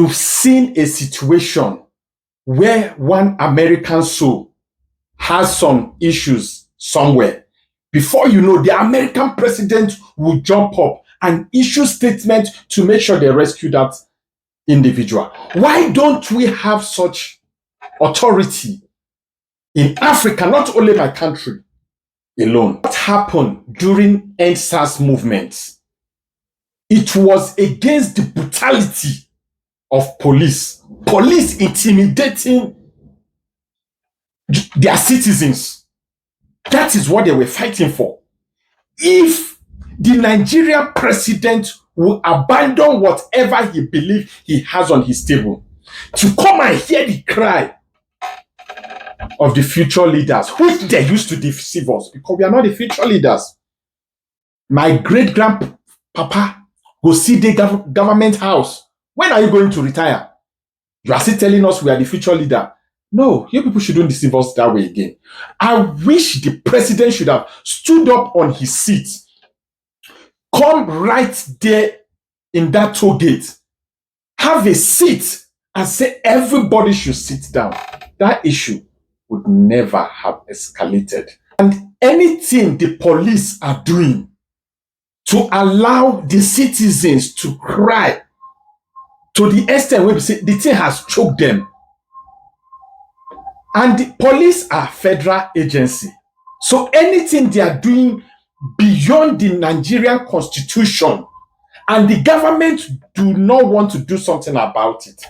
You've seen a situation where one American soul has some issues somewhere. Before you know, the American president will jump up and issue statement to make sure they rescue that individual. Why don't we have such authority in Africa, not only my country alone? What happened during End SARS movement? It was against the brutality of police intimidating their citizens. That is what they were fighting for. If the Nigerian president will abandon whatever he believes he has on his table to come and hear the cry of the future leaders, which they used to deceive us, because we are not the future leaders. My great-grandpapa will see the government house. When are you going to retire? You are still telling us we are the future leader. No, you people shouldn't deceive us that way again. I wish the president should have stood up on his seat, come right there in that toll gate, have a seat and say everybody should sit down. That issue would never have escalated. And anything the police are doing to allow the citizens to cry to the extent where we say the thing has choked them. And the police are federal agency. So anything they are doing beyond the Nigerian constitution and the government do not want to do something about it,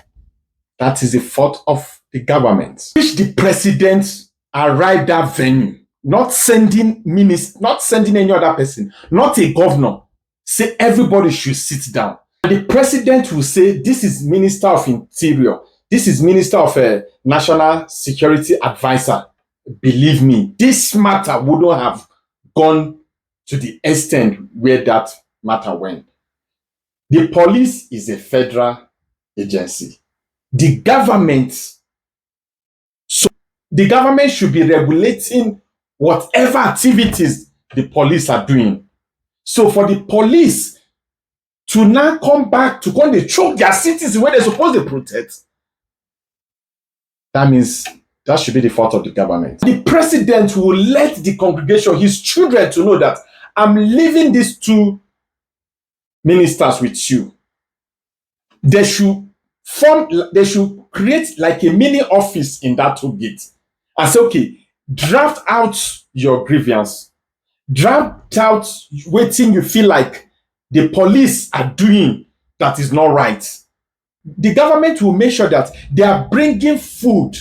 that is the fault of the government. Which the president arrived that venue, not sending minister, not sending any other person, not a governor, say everybody should sit down. And the president will say, this is Minister of Interior, this is Minister of National Security Advisor. Believe me, this matter wouldn't have gone to the extent where that matter went. The police is a federal agency. The government should be regulating whatever activities the police are doing. So for the police to now come back to come they choke their citizens where they're supposed to protect, that means that should be the fault of the government. The president will let the congregation, his children, to know that I'm leaving these two ministers with you. They should create like a mini office in that toll gate and say, okay, draft out your grievance, draft out waiting you feel like the police are doing that is not right. The government will make sure that they are bringing food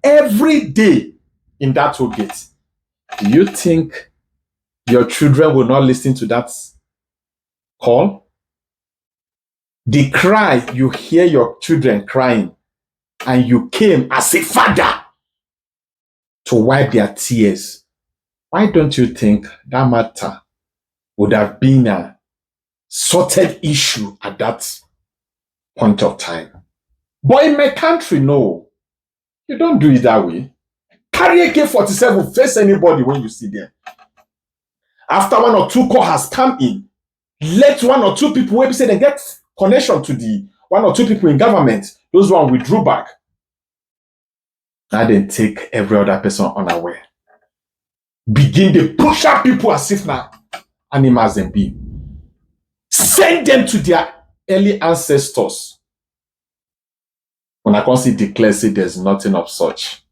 every day in that toll gate. Do you think your children will not listen to that call? The cry, you hear your children crying, and you came as a father to wipe their tears. Why don't you think that matter would have been a sorted issue at that point of time? But in my country, no. You don't do it that way. Carry AK-47, face anybody when you see them. After one or two calls has come in, let one or two people maybe say they get connection to the one or two people in government, those one withdrew back. Now then take every other person unaware. Begin to push out people as if now animals and be. Send them to their early ancestors. When I can see declare, say there's nothing of such.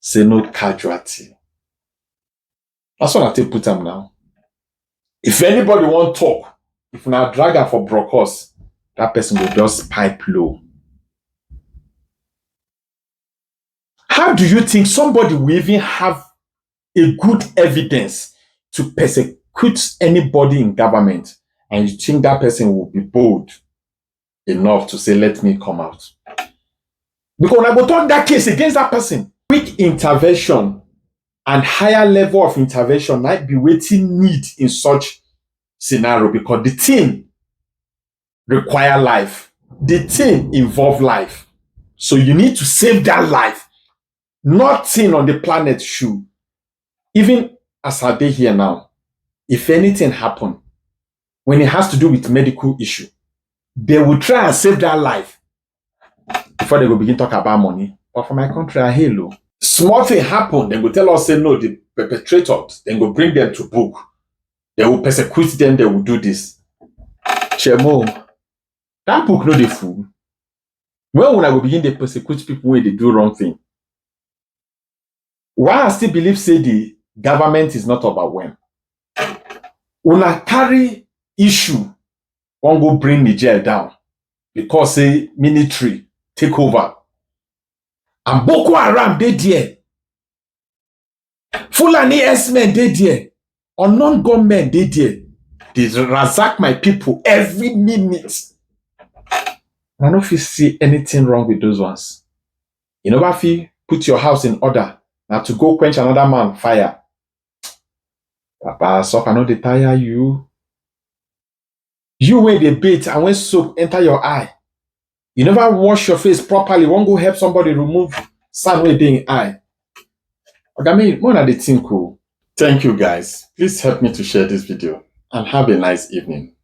Say no casualty. That's what I take put them now. If anybody want talk, if now drag her for brokers, that person will just pipe low. How do you think somebody will even have a good evidence to persecute anybody in government, and you think that person will be bold enough to say, let me come out? Because when I go talk that case against that person, quick intervention and higher level of intervention might be waiting need in such scenario, because the thing require life. The thing involve life. So you need to save that life. Nothing on the planet should. Even as I dey here now, if anything happen, when it has to do with medical issue, they will try and save that life before they go begin talk about money. But for my country, I hail you. Small thing happen, they go tell us, say no, the perpetrators, then go bring them to book. They will persecute them, they will do this. Chemo, that book no dey full. When I go begin to persecute people when they do wrong thing, why I still believe say the government is not overwhelmed. Una carry issue, one go bring Niger down because say military take over. And Boko Haram dey there. Fulani S-men dey there. Unknown gunmen dey there. They ransack my people every minute. I don't feel see anything wrong with those ones. You never feel put your house in order now to go quench another man fire. Papa, so I know they tire you. You when they bait and when soap enter your eye. You never wash your face properly. Won't go help somebody remove sand when they in eye. Okay, I mean, one of the things cool. Thank you guys. Please help me to share this video and have a nice evening.